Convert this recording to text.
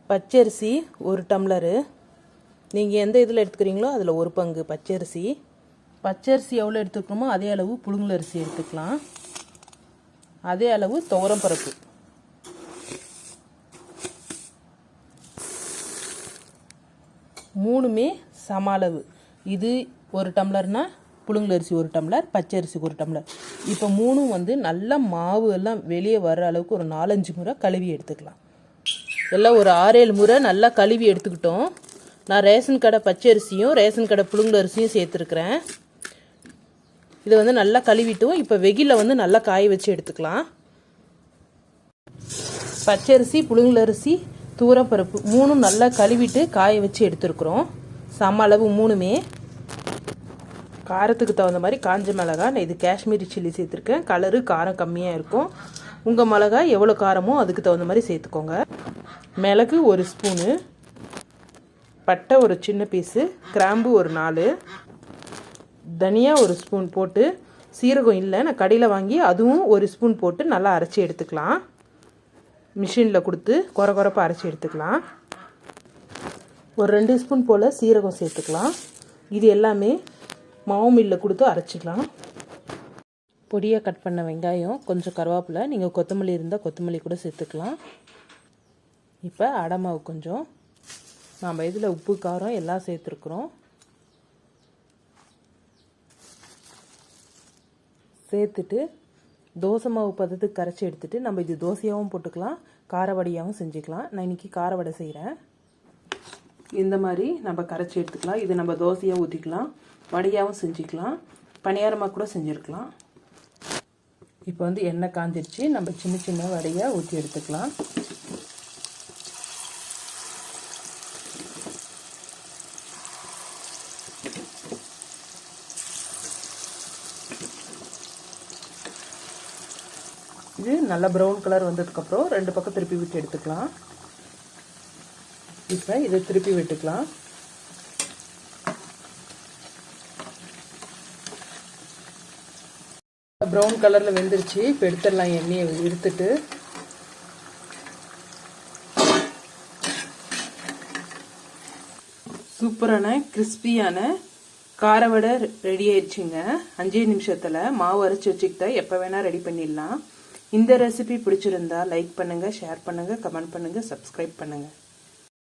பச்சரிசி 1 டம்ளரு. நீங்கள் எந்த இதில் எடுத்துக்கிறீங்களோ அதில் 1 பங்கு பச்சரிசி. பச்சரிசி எவ்வளோ எடுத்துக்கணுமோ அதே அளவு புழுங்கலரிசி எடுத்துக்கலாம். அதே அளவு துவரம் பருப்பு. மூணுமே சம அளவு. இது 1 டம்ளர்னா புழுங்கலரிசி 1 டம்ளர், பச்சரிசி 1 டம்ளர். இப்போ மூணும் வந்து நல்லா மாவு எல்லாம் வெளியே வர்ற அளவுக்கு ஒரு 4-5 முறை கழுவி எடுத்துக்கலாம். எல்லாம் ஒரு 6-7 முறை நல்லா கழுவி எடுத்துக்கிட்டோம். நான் ரேஷன் கடை பச்சரிசியும் ரேஷன் கடை புழுங்கலரிசியும் சேர்த்துருக்குறேன். இதை வந்து நல்லா கழுவிட்டோம். இப்போ வெயிலில் வந்து நல்லா காய வச்சு எடுத்துக்கலாம். பச்சரிசி, புழுங்கலரிசி, தூரப்பருப்பு மூணும் நல்லா கழுவிட்டு காய வச்சு எடுத்துருக்குறோம். சம அளவு மூணுமே. காரத்துக்கு தகுந்த மாதிரி காஞ்ச மிளகாய், நான் இது காஷ்மீரி சில்லி சேர்த்துருக்கேன். கலரு காரம் கம்மியாக இருக்கும். உங்கள் மிளகாய் எவ்வளோ காரமோ அதுக்கு தகுந்த மாதிரி சேர்த்துக்கோங்க. மிளகு 1 ஸ்பூனு, பட்டை ஒரு சின்ன பீஸு, கிராம்பு ஒரு 4, தனியா 1 ஸ்பூன் போட்டு, சீரகம் இல்லை நான் கடையில் வாங்கி அதுவும் 1 ஸ்பூன் போட்டு நல்லா அரைச்சி எடுத்துக்கலாம். மிஷினில் கொடுத்து கொரகொரப்பாக அரைச்சி எடுத்துக்கலாம். ஒரு 2 ஸ்பூன் போல் சீரகம் சேர்த்துக்கலாம். இது எல்லாமே மாவு மில்லில் கொடுத்து அரைச்சிக்கலாம். பொடியாக கட் பண்ண வெங்காயம், கொஞ்சம் கருவேப்பிலை, நீங்கள் கொத்தமல்லி இருந்தால் கொத்தமல்லி கூட சேர்த்துக்கலாம். இப்போ அடை மாவு கொஞ்சம், நாம் இதில் உப்பு காரம் எல்லாம் சேர்த்துருக்குறோம். சேர்த்துட்டு தோசை மாவு பதத்துக்கு கரைச்சி எடுத்துகிட்டு நம்ம இது தோசையாகவும் போட்டுக்கலாம், கார வடையாகவும் செஞ்சுக்கலாம். நான் இன்றைக்கி கார வடை செய்கிறேன். இந்த மாதிரி நம்ம கரைச்சி எடுத்துக்கலாம். இது நம்ம தோசையாக ஊற்றிக்கலாம், வடையாகவும் செஞ்சுக்கலாம், பணியாரமாக கூட செஞ்சுருக்கலாம். இப்போ வந்து எண்ணெய் காஞ்சிருச்சு. நம்ம சின்ன சின்ன வடையாக ஊற்றி எடுத்துக்கலாம். இது நல்லா ப்ரௌன் கலர் வந்ததுக்கப்புறம் 2 பக்கம் திருப்பி விட்டு எடுத்துக்கலாம். இப்போ இதை திருப்பி விட்டுக்கலாம். ப்ரௌன் கலரில் வெந்துருச்சு. இப்போ எடுத்துடலாம். எண்ணெயை எடுத்துட்டு சூப்பரான கிறிஸ்பியான கார வடை ரெடி ஆயிடுச்சுங்க. 5 நிமிஷத்தில் மாவு அரைச்சி வச்சுக்கிட்டா எப்போ வேணால் ரெடி பண்ணிடலாம். இந்த ரெசிபி பிடிச்சிருந்தா லைக் பண்ணுங்கள், ஷேர் பண்ணுங்கள், கமெண்ட் பண்ணுங்கள், சப்ஸ்கிரைப் பண்ணுங்கள்.